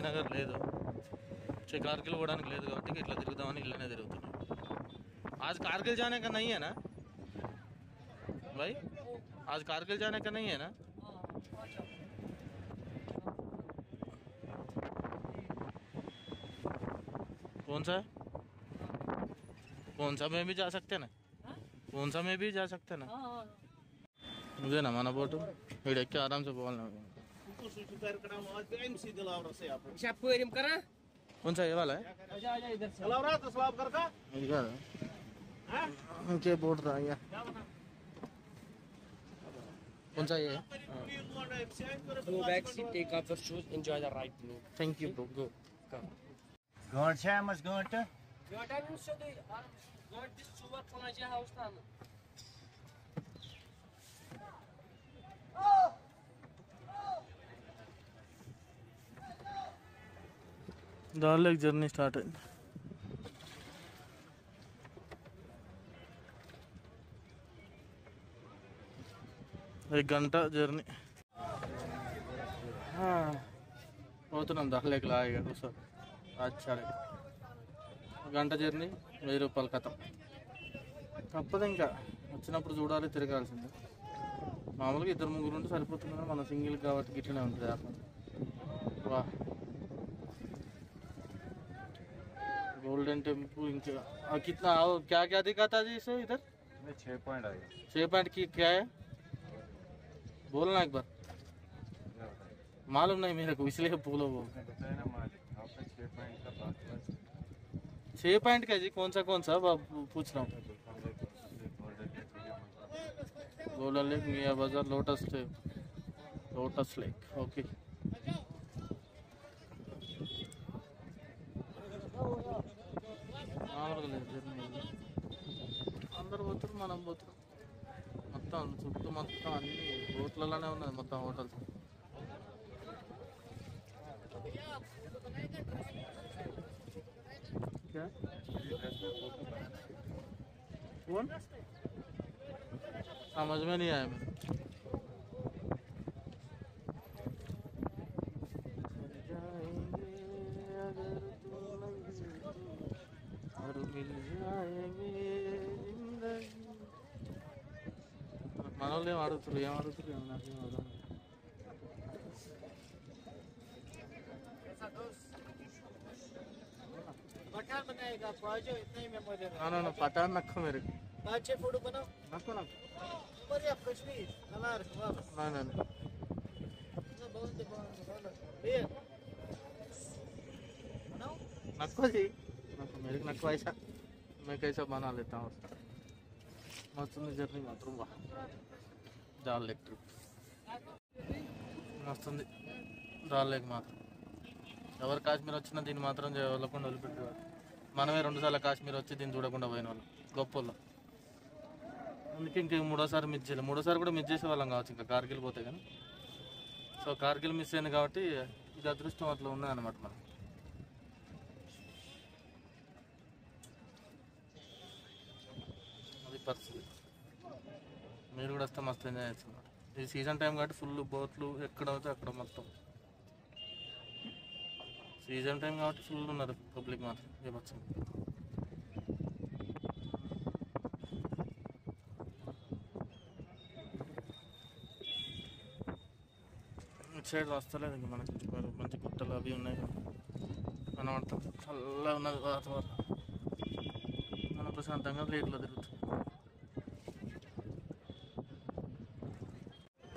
శ్రీనగర్ లేదు, కార్గిల్ పోవడానికి లేదు కాబట్టి ఇట్లా తిరుగుదామని ఇళ్ళనే తిరుగుతున్నాం. आज कारगिल जाने का नहीं है ना भाई? आज कारगिल जाने का नहीं है ना? कौन सा है? कौन सा में भी जा सकते ना? कौन सा में भी जा सकते ना? मुझे ना माना बोटू इधर के आराम से बोलना. कौन सा ये वाला है? क्या बोल रहा है? कौन सा ये है? Go back seat, take off your shoes, enjoy the ride. Thank you bro. Go. Come. Gönç mas gönç. Gördün mü şöyle? Gördün suvar panaja house'tan. Dal lake journey start है. 1 घंटा जर्नी. పోతున్నాం దాల్ లేక్ లాగా కూర్చో. अच्छा గంట journey 1000 రూపాయలు కథం. తప్పదు, ఇంకా వచ్చినప్పుడు చూడాలి, తిరగాల్సిందే. మామూలుగా 2-3 ఉంటే సరిపోతుంది, మన సింగిల్ కాబట్టి గిట్లనే ఉంటుంది. వా गोल्डन टेम्पल इनके कितना क्या क्या दिखा था जी इसे इधर? 6 पॉइंट आएगा. 6 पॉइंट की क्या है बोलना एक बार. मालूम नहीं मेरे को, इसलिए बोलो. वो बताया ना मालिक, आपका 6 पॉइंट का बात. 6 पॉइंट का जी? कौन सा पूछ रहा हूँ. गोल्डन लेक, मिया बाजार, लोटस लेक. ओके. మామూలుగా లేదు జర్నీ. అందరు పోతారు, మనం పోతారు. మొత్తం చుట్టూ మొత్తం అన్ని బోట్లలోనే ఉన్నది మొత్తం హోటల్స్. कौन समझ में नहीं आया मेरे. మనోళ్ళు ఏం అడుగుతారు, నాకేం అర్థం. पठान नक्को मेरे फोटो बनाओ. नक्को कश्मीर नक्को जी, नक्को मेरे नक्को. ऐसा मैं कैसा बना लेता हूँ. मस्त जर्नी मात्र. वाह दाल लेक ट्रिप मस्त दाल लेक मात्र. ఎవరు కాశ్మీర్ వచ్చినా దీన్ని మాత్రం వెళ్ళకుండా వదిలిపెట్టేవారు. మనమే 2 సార్లు కాశ్మీర్ వచ్చి దీన్ని చూడకుండా పోయిన వాళ్ళు గొప్పలు. అందుకే ఇంక 3వ సారి మిస్ చేయలేదు. 3వ సారి కూడా మిస్ చేసే వాళ్ళం కావచ్చు ఇంకా కార్గిల్ పోతే కానీ. సో కార్గిల్ మిస్ అయింది కాబట్టి ఇది అదృష్టం అట్లా ఉన్నదన్నమాట. మనం అది పరిస్థితి. మీరు కూడా వస్తే మస్తు ఎంజాయ్ చేస్తున్నారు. ఇది సీజన్ టైం కాబట్టి ఫుల్ బోట్లు ఎక్కడ అవుతాయి అక్కడ మొత్తం. సీజన్ టైం కాబట్టి ఫుల్ ఉన్నారు పబ్లిక్ మాత్రం. ఏమొచ్చింది ఇటు సైడ్ వస్తలేదు ఇంకా మనకి. మంచి గుట్టలు అవి ఉన్నాయి కనబడతాం. చల్లగా ఉన్నది వాతావరణం. మనం ప్రశాంతంగా లేక్లో తిరుగుతాం.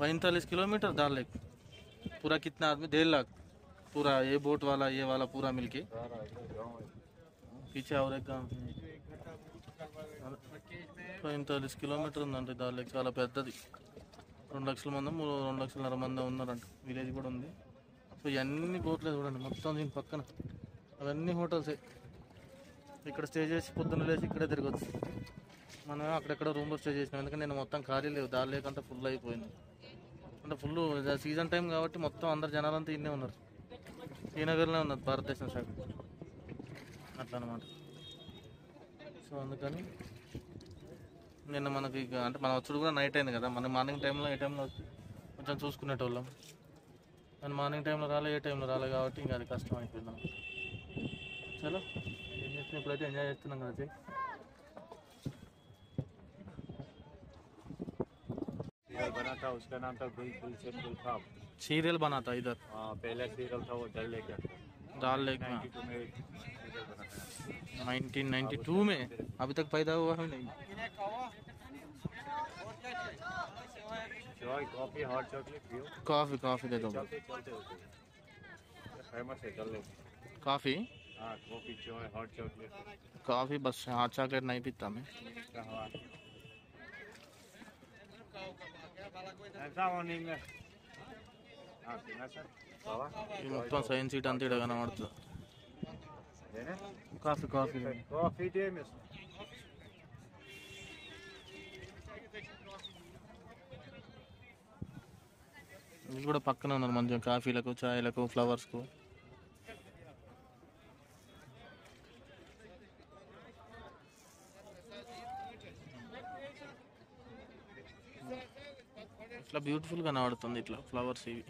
45 किलोमीटर दाल लेक. पूरा कितना आदमी? 1.5 लाख पूरा. ये बोट वाला ये वाला पूरा मिलके. पीछे और एक गाँव 45 किलोमीटर ఉందండి దాల్ లేక్. చాలా పెద్దది. 2 లక్షల మంది 2 లక్షల మంది ఉన్నారంట. విలేజ్ కూడా ఉంది. సో ఇవన్నీ బోట్లే చూడండి మొత్తం దీని పక్కన. అవన్నీ హోటల్సే. ఇక్కడ స్టే చేసి పొద్దున్న లేచి ఇక్కడే తిరగచ్చు. మనం అక్కడెక్కడ రూమ్లో స్టే చేసినాం. ఎందుకంటే నేను మొత్తం ఖాళీ లేవు. దాల్ లేక్ అంతా ఫుల్ అయిపోయింది. అంటే ఫుల్ సీజన్ టైం కాబట్టి మొత్తం అందరు జనాలంతా ఇన్నే ఉన్నారు. శ్రీనగర్లో ఉన్నది భారతదేశం సైడ్ అట్లా అనమాట. సో అందుకని నిన్న మనకి అంటే మన వచ్చుడు కూడా నైట్ అయింది కదా. మన మార్నింగ్ టైంలో ఏ టైంలో వచ్చి కొంచెం చూసుకునేటోళ్ళం. కానీ మార్నింగ్ టైంలో రాలే, ఏ టైంలో రాలే కాబట్టి ఇంకా అది కష్టం అయిపోయింది నాకు. చలో ఏం చేస్తున్నాం ఇప్పుడైతే ఎంజాయ్ చేస్తున్నాం కదా చెయ్యి. सीरियल बना था, उसका नाम था गुल गुल से गुलखाब। सीरियल बना था इधर हाँ, पहला सीरियल था वो डल लेके डाल लेक में 92 में सीरियल बना था। 1992 में अभी तक पैदा हुआ है नहीं. चाय, कॉफी, हॉट चॉकलेट पियो। कॉफ़ी दे दो. चलते चलते होते फेमस है डल लेक। कॉफ़ी हाँ, कॉफी, चाय, हॉट चॉकलेट। कॉफ़ी बस हॉट चॉकलेट नहीं पीता मैं. कहाँ ऐसा मॉर्निंग में हाँ पीना सर बाबा ఈ మొత్తం సైన్స్ సీట్ అంతా ఇక్కడ కనబడుతుంది. देने కాఫీ कॉफी दे मिस వీళ్ళు కూడా పక్కన ఉన్నారు మంచిగా కాఫీలకు, చాయ్లకు, ఫ్లవర్స్కు. ఇట్లా బ్యూటిఫుల్ కనబడుతుంది ఇట్లా ఫ్లవర్స్ ఇవి.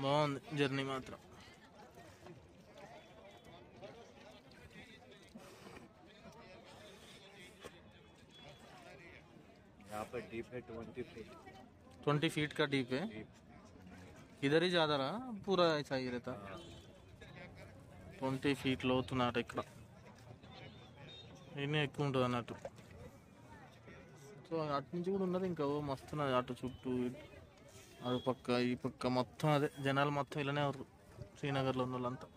బాగుంది జర్నీ మాత్రం. यहाँ पर डीप है 20 फीट 20 फीट का डीप है. इधर ही ज़्यादा रहा पूरा ऐसा ही रहता. 20 ఫీట్ లోతున్నట ఇక్కడ. ఇన్ని ఎక్కువ ఉంటుంది అన్నట్టు. సో అటు నుంచి కూడా ఉన్నది ఇంకా మస్తున్నది అటు చుట్టూ అటు పక్క ఈ పక్క మొత్తం అదే జనాలు మొత్తం ఇలానే ఎవరు శ్రీనగర్లో ఉన్న వాళ్ళంతా.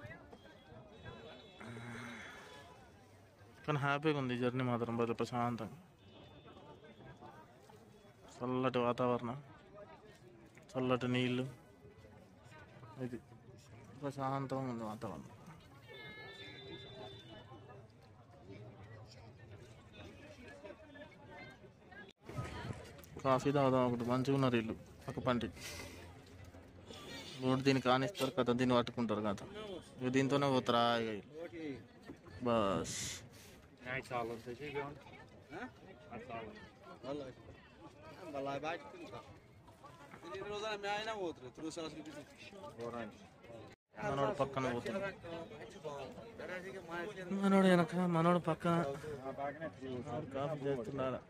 కానీ హ్యాపీగా ఉంది జర్నీ మాత్రం బాగా ప్రశాంతంగా. చల్లటి వాతావరణం, చల్లటి నీళ్ళు, ఇది ప్రశాంతంగా ఉంది వాతావరణం. కాఫీ తాగుదాం ఒకటి. మంచిగా ఉన్నారు ఇల్లు ఒక పంటి రోడ్డు దీన్ని కానిస్తారు కదా, దీన్ని పట్టుకుంటారు కదా, ఇక దీంతోనే పోతారా ఇక బస్. नहीं सालों से जी ग्राउंड हाँ सालों Vallahi ben gittim de. Dediğin o zaman meayene mi oturuyor? Turu sırası gibi. Orange మనోడు పక్కన పోతాడు, మనోడు వెనక, మనోడు పక్కన. మనోడు కాఫీ చేస్తున్నారా?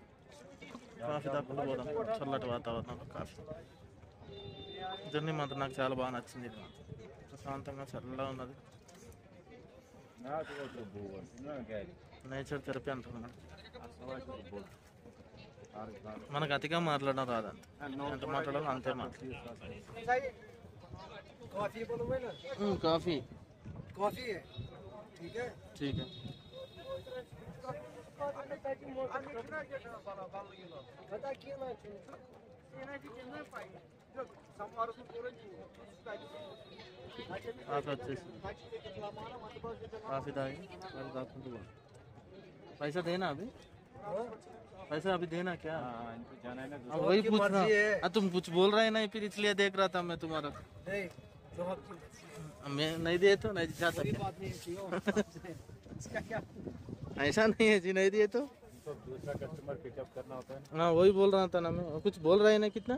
కాఫీ తాకుండా పోదాం చల్లటి వాతావరణంలో కాఫీ. జర్నీ మాత్రం నాకు చాలా బాగా నచ్చింది. ఇది మాత్రం ప్రశాంతంగా చల్లగా ఉన్నది. ना तो वो बोल ना गैरी నేచర్ థెరపీ అంటున్నాడు. असवाई तो बोल మనకు అతిగా మాట్లాడడం రాదంత, ఎంత మాట్లాడాలో అంతే మాట్లాడాలి. कॉफी बोलोगे ना? కాఫీ कॉफी है, ठीक है? ठीक है. बता क्यों ना? కాఫీ వచ్చేసి కాఫీ తాగి వాళ్ళు కాకుండా పోదాం. पैसा देना अभी, पैसा अभी देना क्या? हाँ इनको जाना है ना हाँ, वही की पूछना. मर्जी है। तुम कुछ बोल रहे हैं ना, फिर इसलिए देख रहा था मैं तुम्हारा. नहीं, जो आपकी मर्जी है। मैं नहीं दिए तो नहीं जा कोई सकते. बात नहीं क्यों? इसका क्या? ऐसा नहीं है जी, नहीं दिए तो. इनको दूसरा कस्टमर पिकअप करना होता है हाँ वही बोल रहा था ना मैं. कुछ बोल रहे हैं ना, कितना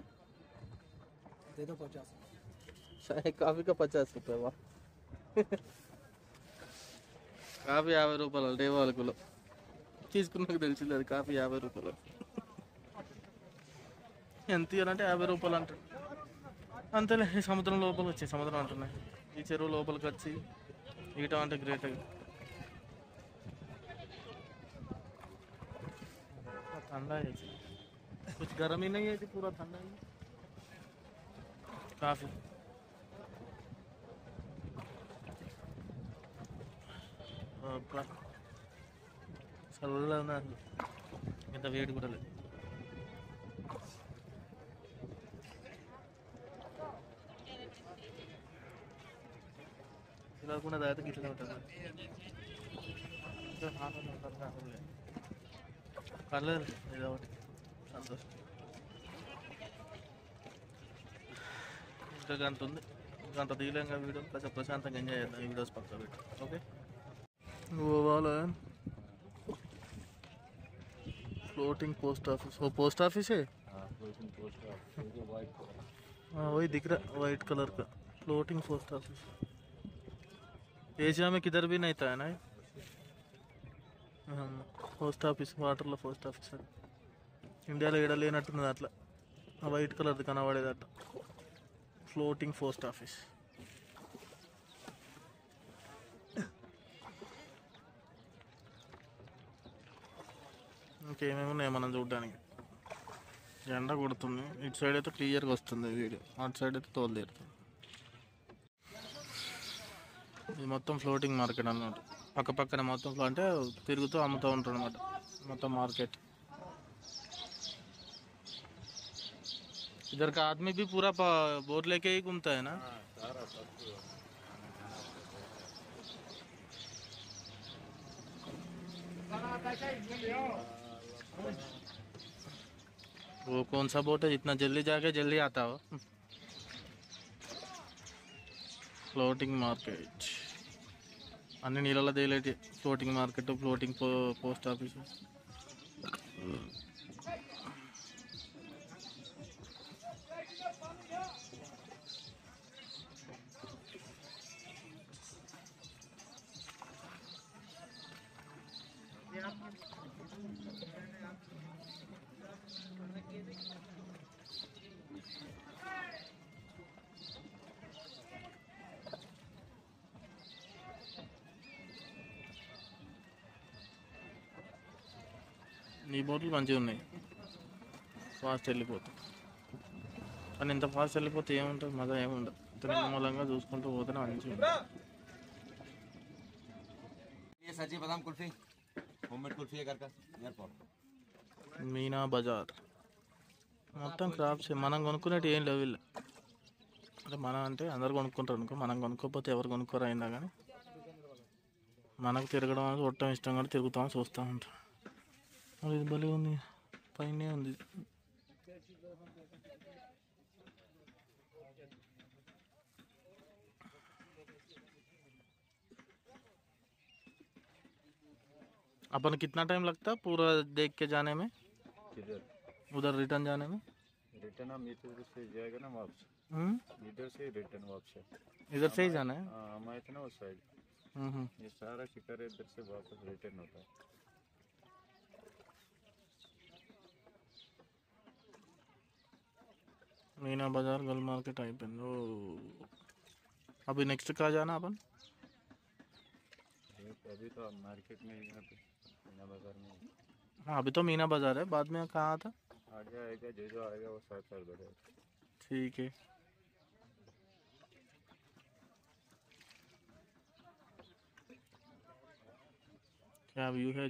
दे दो 50. కాఫీ का 50 रुपये. వా కాఫీ 50 రూపాయలు డే వాళ్ళకులో తీసుకున్నాక తెలిసింది అది కాఫీ 50 రూపాయలు. ఎంత ఇవ్వాలంటే 50 రూపాయలు అంటాడు. అంతేలే. ఈ సముద్రం లోపలికి వచ్చి, సముద్రం అంటున్నాయి, ఈ చెరువు లోపలికి వచ్చి ఈట అంటే గ్రేట్. ठंडा है जी, कुछ गर्म ही नहीं है जी, पूरा ठंडा ही काफी. చల్లగా ఉన్నది, ఇంత వేడి కూడా లేదు. ఇలా కూడా దాదాపు ఇట్లా ఉంటుంది. కలర్ ఏదో ఒకటి సంతోషం. ఇంకా గంట ఉంది, గంట తీయలేంగా వీడియో. కొంచెం ప్రశాంతంగా ఎంజాయ్ చేద్దాం ఈ వీడియోస్ పక్క వీడియో. ఓకే వాళ్ళ फ्लोटिंग पोस्ट ऑफिस. वो पोस्ट ऑफिस है. हाँ पोस्ट ऑफिस वाइट हाँ वही दिख रहा, वाइट कलर का. फ्लोटिंग पोस्ट ऑफिस एशिया में किधर भी नहीं था है ना పోస్ట్ ఆఫీస్ వాటర్లో పోస్ట్ ఆఫీస్ అది ఇండియాలో ఏడ లేనట్టున్నది అట్లా ఆ వైట్ కలర్ది కనబడేది అట్లా ఫ్లోటింగ్ పోస్ట్ ఆఫీస్. ఇంకేమేమి ఉన్నాయి మనం చూడడానికి. ఎండ కొడుతుంది, ఇటు సైడ్ అయితే క్లియర్గా వస్తుంది వీడియో, అటు సైడ్ అయితే తోలు తీరుతుంది. ఇది మొత్తం ఫ్లోటింగ్ మార్కెట్ అన్నమాట. పక్క పక్కన మొత్తం అంటే తిరుగుతూ అమ్ముతూ ఉంటాడు అనమాట మొత్తం మార్కెట్. इधर का आदमी भी पूरा बोट लेके ही घूमता है ना. वो कौन सा बोट है जितना जल्दी जाके जल्दी आता हो. ఫ్లోటింగ్ మార్కెట్ అన్ని నీళ్ళలో తేలేటి floating market, floating post office. ఈ బోట్లు మంచిగా ఉన్నాయి, ఫాస్ట్ వెళ్ళిపోతాయి. కానీ ఇంత ఫాస్ట్ వెళ్ళిపోతే ఏముంటుంది, మజా ఏముండదు. ఇంత నిమ్మలంగా చూసుకుంటూ పోతేనే మంచిగా. सची बादाम कुल्फी होममेड कुल्फी है घर का एयरपोर्ट. మీనా బజార్ మొత్తం క్రాప్స్. మనం కొనుక్కునేటి ఏం లేవు వీళ్ళు. అంటే మనం అంటే అందరు కొనుక్కుంటారు అనుకో, మనం కొనుక్కోకపోతే ఎవరు కొనుక్కోరు అయినా కానీ మనకు తిరగడం చూడటం ఇష్టం కూడా తిరుగుతాం, చూస్తూ ఉంటాం. ఇది భలే ఉంది, పైనే ఉంది. अपन कितना टाइम लगता है पूरा देख के जाने में, उधर रिटर्न जाने में? रिटर्न हम इधर से जाएगा ना वापस, इधर से रिटर्न वापस. इधर से ही जाना है? हाँ, हम आए थे ना उस साइड. ये सारा शिकार इधर से वापस रिटर्न होता है. मीना बाजार गल मार्केट అయిపోయింది. ఓ अभी नेक्स्ट कहाँ जाना अपन? अभी तो मार्केट में यहाँ पे मीना बाजार में. हाँ अभी तो मीना बाजार है, बाद में कहाँ था? आगे आएगा, जो आएगा वो साथ साथ बढ़ेगा. ठीक है. क्या వ్యూ है,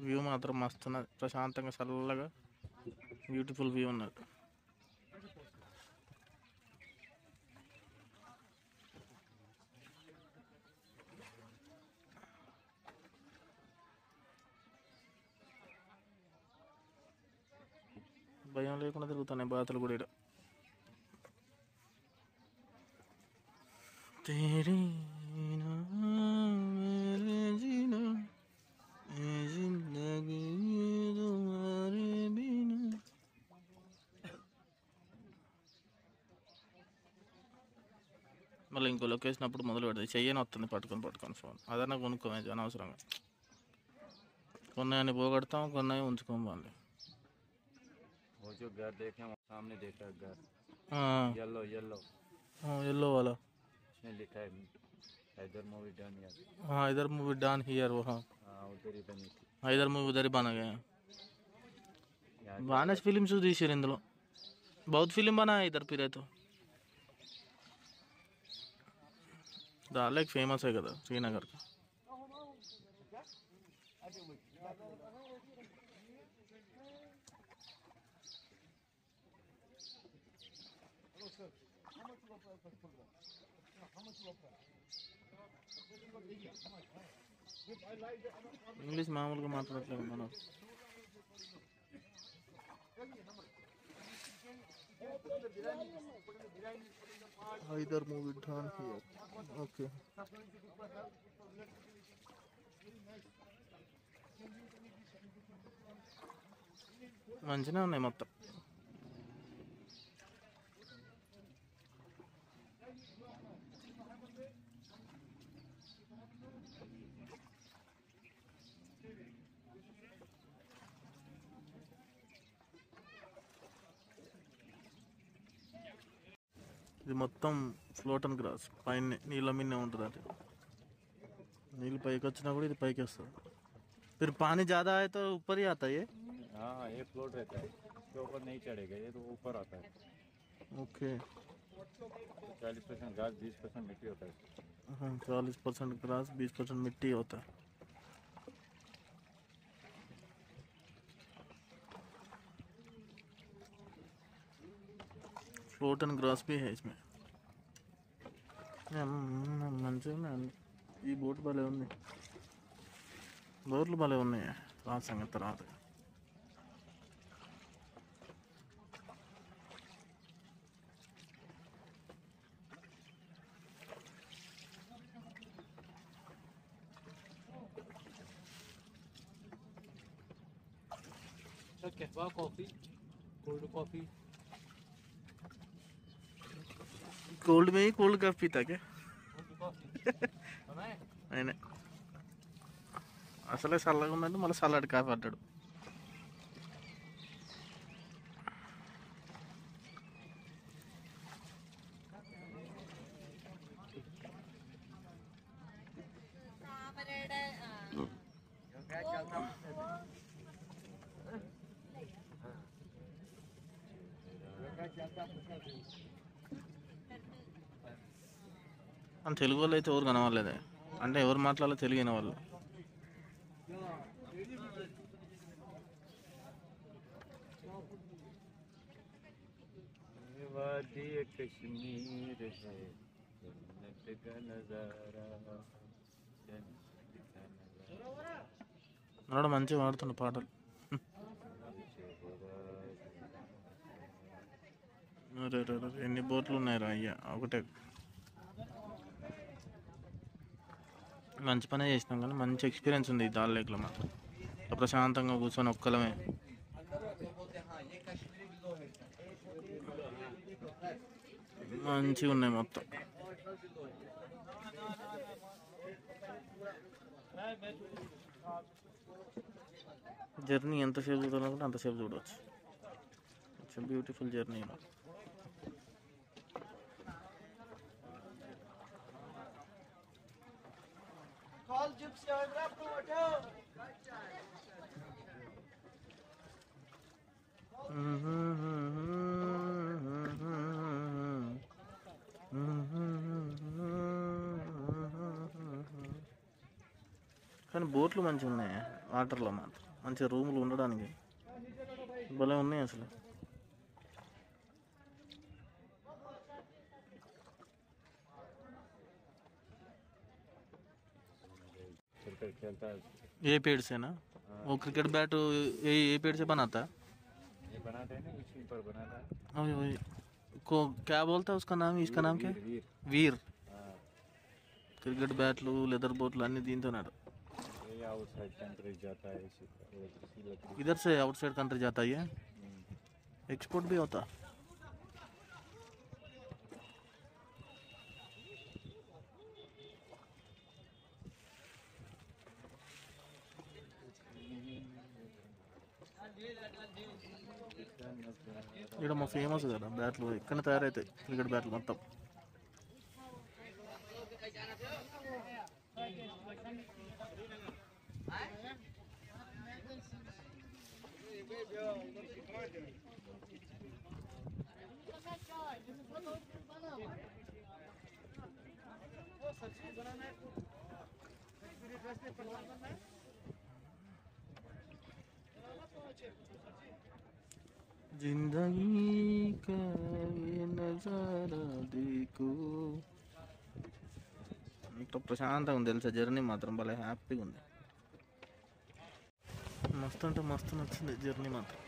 వ్యూ మాత్రం మస్తు ఉన్నది, ప్రశాంతంగా చల్లగా బ్యూటిఫుల్ వ్యూ ఉన్నది. భయం లేకుండా తిరుగుతున్నాయి బాతులు కూడా. మళ్ళీ ఇంకో లొకేషన్ అప్పుడు మొదలు పెడతాయి. చెయ్యని వస్తుంది పట్టుకొని ఫోన్. అదన్నా కొనుక్కోమే అనవసరంగా. కొన్నాయని పోగొడతాం, కొన్నాయి ఉంచుకోవాలి. वो जो घर देखे वो सामने देखा घर. हाँ येलो येलो वाला, इसमें लिखा है इधर मूवी डन यार. हाँ इधर मूवी डन हियर. वो हाँ उधर ही बनी थी. इधर मूवी उधर ही बना गया. बानस फिल्म चूस తీసారు ఇందులో, बहुत फिल्म बना है इधर फिर तो. दाल एक फेमस है కదా శ్రీనగర్ का. ఇంగ్లీష్ మామూలుగా మాట్లాడట్లేదు మనం. इधर मूवी डन हियर. ओके మంచిగా ఉన్నాయి మొత్తం. ఇది మొత్తం ఫ్లోటన్ గ్రాస్ పైన నీళ్ళ మీదనే ఉంటుంది అది. నీళ్ళు పైకి వచ్చినా కూడా ఇది పైకి వస్తుంది. फिर पानी ज़्यादा है तो ऊपर ही आता है ये? हाँ ये फ्लोट रहता है, इसके ऊपर नहीं चढ़ेगा, ये तो ऊपर आता है। ओके 40% घास 20% मिट्टी होता है। हाँ 40% ग्रास 20% मिट्टी होता है। फ्लोटन ग्रास भी है इसमें। మంచిగా ఈ బోట్ భలే ఉంది, బోట్లు భలే ఉన్నాయి. ఆ సంగతి తర్వాత कहवा कॉफी, कोल्ड कॉफी, कोल्ड में ही कोल्ड कॉफी पीता क्या? ఆయన అసలే చల్లగా ఉందంటే మళ్ళీ చల్లటి కాఫీ అంటాడు. తెలుగు వాళ్ళు అయితే ఎవరు కనవాలేదే, అంటే ఎవరు మాట్లాడాలో తెలియని వాళ్ళు. वादी कश्मीर है जन्नत का नजारा, जन्नत का नजारा। నాడు మంచిగా పాడుతున్న పాటలు. అరే ఎన్ని బోట్లు ఉన్నాయి రా అయ్యా, ఒకటే. మంచి పనే చేసినాం కానీ మంచి ఎక్స్పీరియన్స్ ఉంది ఈ దాల్ లేక్లో. మాకు ప్రశాంతంగా కూర్చొని ఒక్కలమే. మంచిగా ఉన్నాయి మొత్తం. జర్నీ ఎంతసేపు చూడాలనుకుంటే అంతసేపు చూడవచ్చు. It's beautiful journey. కానీ బోట్లు మంచిగా ఉన్నాయి వాటర్లో మాత్రం. మంచిగా రూములు ఉండడానికి భలే ఉన్నాయి అసలు. क्रिकेट खेलता है, ये पेड़ से ना वो क्रिकेट बैट ये पेड़ से बनाता है? ये बनाते हैं ना, मशीन पर बनाता है। वही वही को क्या बोलता है उसका नाम, इसका नाम क्या है? वीर। वीर. हाँ क्रिकेट बैట్లు లెదర్ బోట్లు అన్నీ దీంతోనాడు. ये आउटसाइड कंट्री जाता है, इसी लकड़ी। इधर से आउटसाइड कंट्री जाता है, एक्सपोर्ट भी होता. ఇక్కడ మా ఫేమస్ కదా బ్యాట్లు, ఇక్కడ తయారవుతాయి క్రికెట్ బ్యాట్లు మొత్తం. जिंदगी का ये नजारा देखो. ఇంత ప్రశాంతంగా ఉంది తెలుసా, జర్నీ మాత్రం భలే హ్యాపీగా ఉంది. మస్తు అంటే మస్తు నచ్చింది జర్నీ మాత్రం.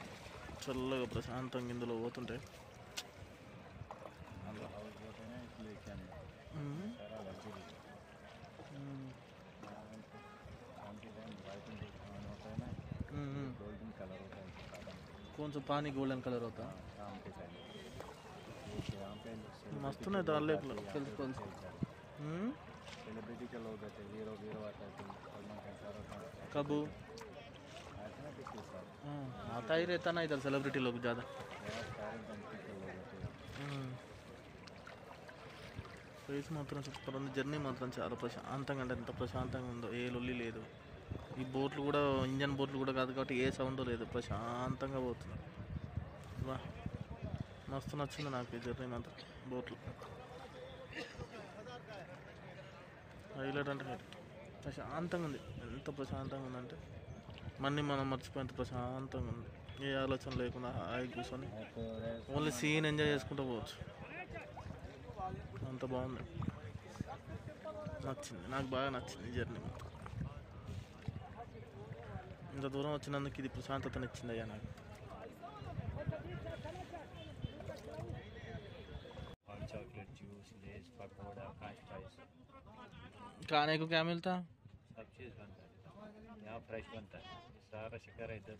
చల్లగా ప్రశాంతంగా ఇందులో పోతుంటే. कौन सा पानी गोल्डन कलर होता है? मस्त नहीं दाल लेक सेलिब्रिटी के लोग आते, हीरो आते हैं, कब आता ही रहता ना इधर सेलिब्रिटी लोग ज़्यादा. ప్లేస్ మాత్రం సూపర్ ఉంది. జర్నీ మాత్రం చాలా ప్రశాంతంగా, అంటే ఎంత ప్రశాంతంగా ఉందో, ఏ లొల్లి లేదు. ఈ బోట్లు కూడా ఇంజన్ బోట్లు కూడా కాదు కాబట్టి ఏ సౌండ్ లేదు, ప్రశాంతంగా పోతుంది. వా మస్తు నచ్చింది నాకు ఈ జర్నీ మాత్రం. బోట్లు హైలైట్ అంటే హైలైట్. ప్రశాంతంగా ఉంది, ఎంత ప్రశాంతంగా ఉందంటే మళ్ళీ మనం మర్చిపోయేంత ప్రశాంతంగా ఉంది. ఏ ఆలోచన లేకుండా హాయి కూర్చొని ఓన్లీ సీన్ ఎంజాయ్ చేసుకుంటూ పోవచ్చు. అంత బాగుంది, నచ్చింది నాకు, బాగా నచ్చింది ఈ జర్నీ మాత్రం. ఇంత దూరం వచ్చినందుకు ఇది ప్రశాంతతనిచ్చింది అయ్యా నాకు. और चॉकलेट जूस लेज पकौड़ा फ्रेंच फ्राइज खाने को क्या मिलता? सब चीज़ बनता है यहाँ फ्रेश बनता है सारा शिकार इधर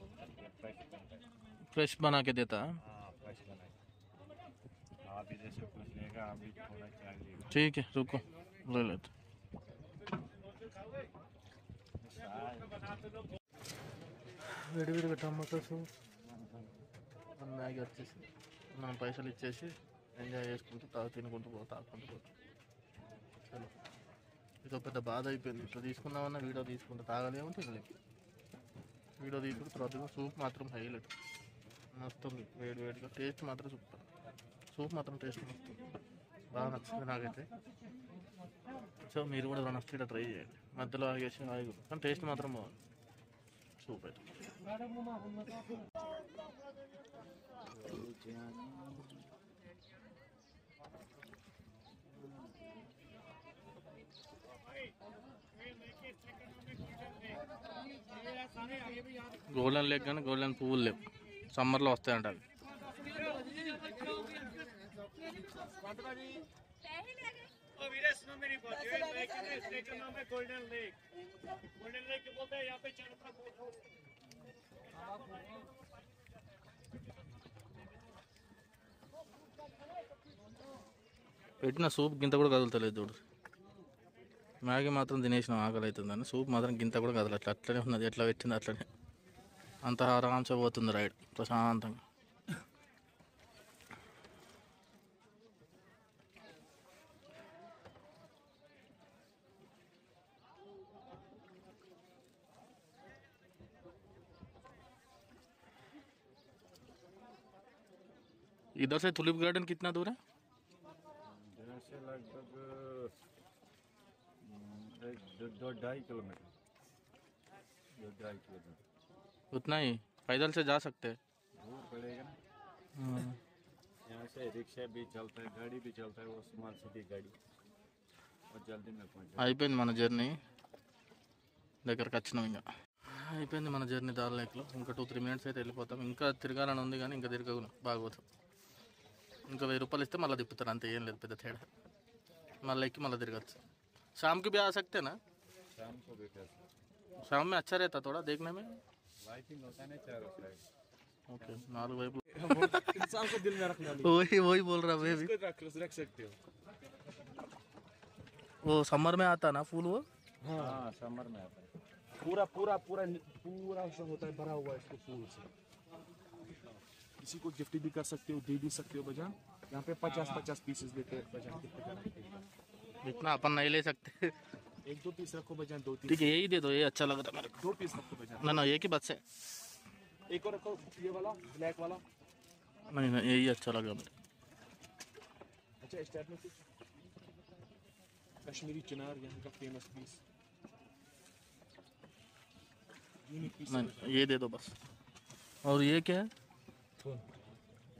फ्रेश बनता है फ्रेश बना के देता? हाँ फ्रेश बना के आप इधर से कुछ लेगा आप भी थोड़ा चाय लेगा ठीक है रुको ले लेते. వేడివేడిగా టమాటో సూప్ మ్యాగీ వచ్చేసి మనం పైసలు ఇచ్చేసి ఎంజాయ్ చేసుకుంటూ తినుకుంటూ తాకుంటూ పోతాం. చలో ఇదో పెద్ద బాధ అయిపోయింది. ఇట్లా తీసుకుందామన్నా వీడియో తీసుకుంటూ తాగలేమో తినలేము. వీడియో తీసుకుంటే తర్వాత సూప్ మాత్రం హైలైట్ మస్తు ఉంది. వేడివేడిగా టేస్ట్ మాత్రం సూపర్. సూప్ మాత్రం టేస్ట్ మస్తు బాగా నచ్చింది నాకైతే. సో మీరు కూడా ఎవరైనా వస్తే ట్రై చేయండి. మధ్యలో ఆగేసి ఆగి కానీ టేస్ట్ మాత్రం బాగుంది. సూప్ అయితే గోల్డెన్ లెగ్ కానీ గోల్డెన్ పువ్వులు లేవు, సమ్మర్లో వస్తాయంట అవి. పెట్టిన సూప్ గింత కూడా కదులుతలేదు చూడు. మ్యాగీ మాత్రం తినేసిన ఆకలి అవుతుందని, సూప్ మాత్రం గింత కూడా కదలట్లే, అట్లనే ఉన్నది. ఎట్లా పెట్టింది అట్లనే అంత ఆరాంస పోతుంది రైడ్ ప్రశాంతంగా. इधर से तुलिप गार्डन कितना दूर है? इधर से लगभग 2-2.5 किलोमीटर 2-2.5 किलोमीटर उतना ही पैदल से जा सकते हैं. दूर पड़ेगा ना. यहाँ से रिक्शा भी चलता है, गाड़ी भी चलता है, वो स्मॉल सिटी गाड़ी, और जल्दी में पहुँच जाए. అయిపోయింది మన జర్నీ, దగ్గరకు వచ్చినాం. ఇంకా అయిపోయింది మన జర్నీ దాల్ లేక్లో. ఇంకా 2-3 మినిట్స్ అయితే వెళ్ళిపోతాం. ఇంకా తిరగాలని ఉంది కానీ ఇంకా తిరగదు, బాగోదు. ఇంకా 1000 రూపాయలు ఇస్తే మళ్ళీ తిప్పుతారు, అంతే, ఏం లేదు పెద్ద తేడా. మళ్ళీ ఎక్కి మళ్ళీ తిరగచ్చు. शाम को भी आ सकते हैं ना? शाम को भी कर सकते. शाम में अच्छा रहता थोड़ा देखने में. लाइटिंग होता है ना चारों साइड. ओके 4 भाई इंसान को दिल में रखना वही बोल रहा मैं भी. रख सकते हो. वो समर में आता ना फूल, वो हाँ समर में आता है. पूरा पूरा पूरा पूरा सब होता है भरा हुआ है इसको फूल से. किसी को गिफ्ट भी कर सकते हो, दे भी सकते हो बजान. यहाँ पे 50-50 पीसेस देते हैं बजान गिफ्ट करने के लिए. इतना अपन नहीं ले सकते. 1-2 पीस रखो बजान, 2-3. ठीक है यही दे दो, ये अच्छा लग रहा है मेरे को. 2 पीस रखो बजान. ना एक ही बात से. एक और रखो ये वाला ब्लैक वाला. नहीं यही अच्छा लगा मेरे. अच्छा इस टाइप में कुछ कश्मीरी चिनार यहाँ का फेमस पीस. Unique piece. नहीं ये दे दो बस. और ये क्या है?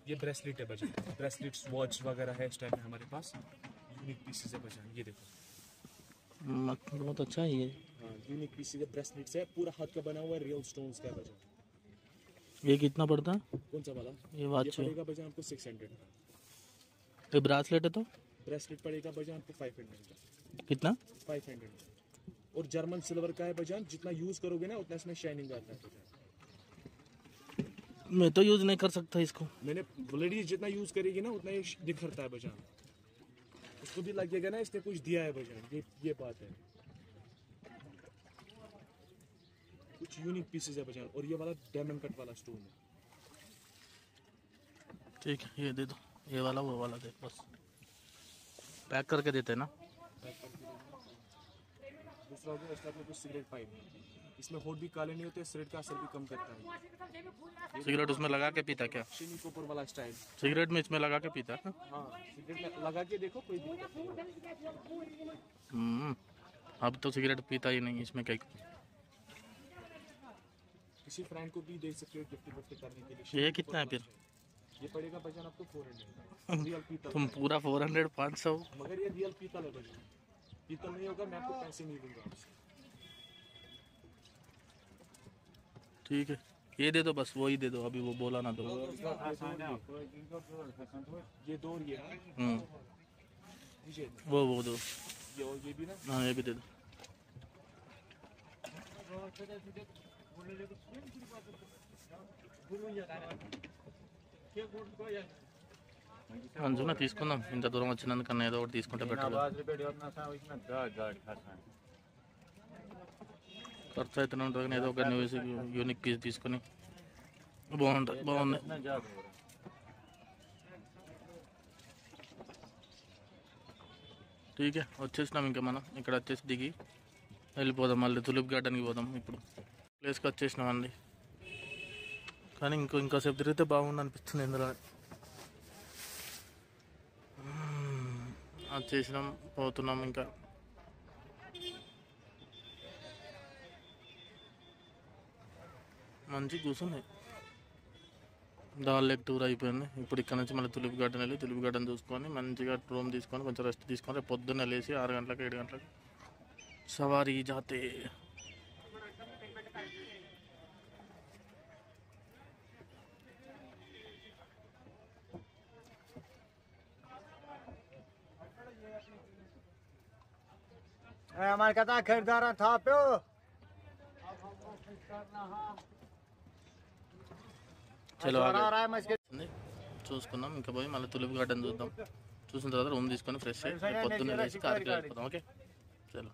ये ब्रेसलेट है बजान. ब्रेसलेट्स वॉच वगैरह है इस टाइप में हमारे पास. यूनिक पीसेस है बजान, ये देखो. बहुत अच्छा है ये. हाँ यूनिक पीसेस है, ब्रेसलेट्स है, पूरा हाथ का बना हुआ है, रियल स्टोन्स का है बजान. ये कितना पड़ता है? कौन सा वाला? ये वॉच पड़ेगा बजान आपको 600. ये ब्रासलेट है तो ब्रेसलेट पड़ेगा बजान आपको 500 का. कितना? 500. और जर्मन सिल्वर का है बजान. जितना यूज करोगे ना उतना इसमें शाइनिंग आता है बजान. मैं तो यूज नहीं कर सकता इसको. मैंने लेडीज जितना यूज करेगी ना उतना ये निखरता है बजान. उसको भी लगेगा ना इसने कुछ दिया है बजान. ये बात है. कुछ यूनिक पीसेस है बजान. और ये वाला डायमंड कट वाला स्टोन है. ठीक है ये दे दो, ये वाला वो वाला दे बस. पैक करके देते हैं ना। दूसरा हो गया इसका कुछ सिगरेट पाइप, इसमें होठ भी काले नहीं होते, सिगरेट का असर भी कम करता है। सिगरेट उसमें लगा के पीता क्या? चीनी के ऊपर वाला स्टाइल। सिगरेट में इसमें लगा के पीता है? हाँ सिगरेट लगा के देखो, कोई दिक्कत नहीं। अब तो सिगरेट पीता ही नहीं इसमें कहीं। किसी फ्रेंड को भी दे सकते हो गिफ्ट करने के लिए। ये कितना है फिर? ये पड़ेगा बजान आपको 400 रियल पीतल। तुम पूरा 400 500। मगर ये रियल पीतल है बजान, पीतल नहीं होगा मैं आपको पैसे नहीं दूंगा आपसे। ठीक है ये दे दो बस, वही दे दो, अभी वो बोला ना दो। ये दो और ये दीजिए, वो दो। ये और ये भी ना। हाँ ये भी दे दो। అంజున తీసుకుందాం, ఇంత దూరం వచ్చినందుకన్నా ఏదో ఒకటి తీసుకుంటే బెటర్. ఖర్చు అయితేనే ఉంటుంది కానీ ఏదో ఒక న్యూస్ యూనిక్ పీస్ తీసుకొని బాగుంది. ఠీకే వచ్చేసినాం. ఇంకా మనం ఇక్కడ వచ్చేసి దిగి వెళ్ళిపోదాం, మళ్ళీ తులిప్ గార్డెన్కి పోదాం. ఇప్పుడు ప్లేస్కి వచ్చేసినామండి, కానీ ఇంకోసేపు తిరిగితే బాగుండు అనిపిస్తుంది ఇందులో. వచ్చేసినాం, పోతున్నాం. ఇంకా మంచి కూర్చుంది. డాల్ లేక్ టూర్ అయిపోయింది. ఇప్పుడు ఇక్కడ నుంచి మళ్ళీ తులిప్ గార్డెన్ వెళ్ళి తులిప్ గార్డెన్ చూసుకొని మంచిగా రూమ్ తీసుకొని కొంచెం రెస్ట్ తీసుకొని రేపు పొద్దున్నే లేచి 6 గంటలకు 7 గంటలకు సవారీ జాతే. हमारे कहता खरीदार था पे చలో చూసుకుందాం. ఇంకా పోయి మళ్ళీ తులిప్ గార్డెన్ చూద్దాం. చూసిన తర్వాత రూమ్ తీసుకొని ఫ్రెష్ అయ్యి పొద్దున్నే లేచి కార్కి వెళ్ళిపోదాం. ఓకే చలో.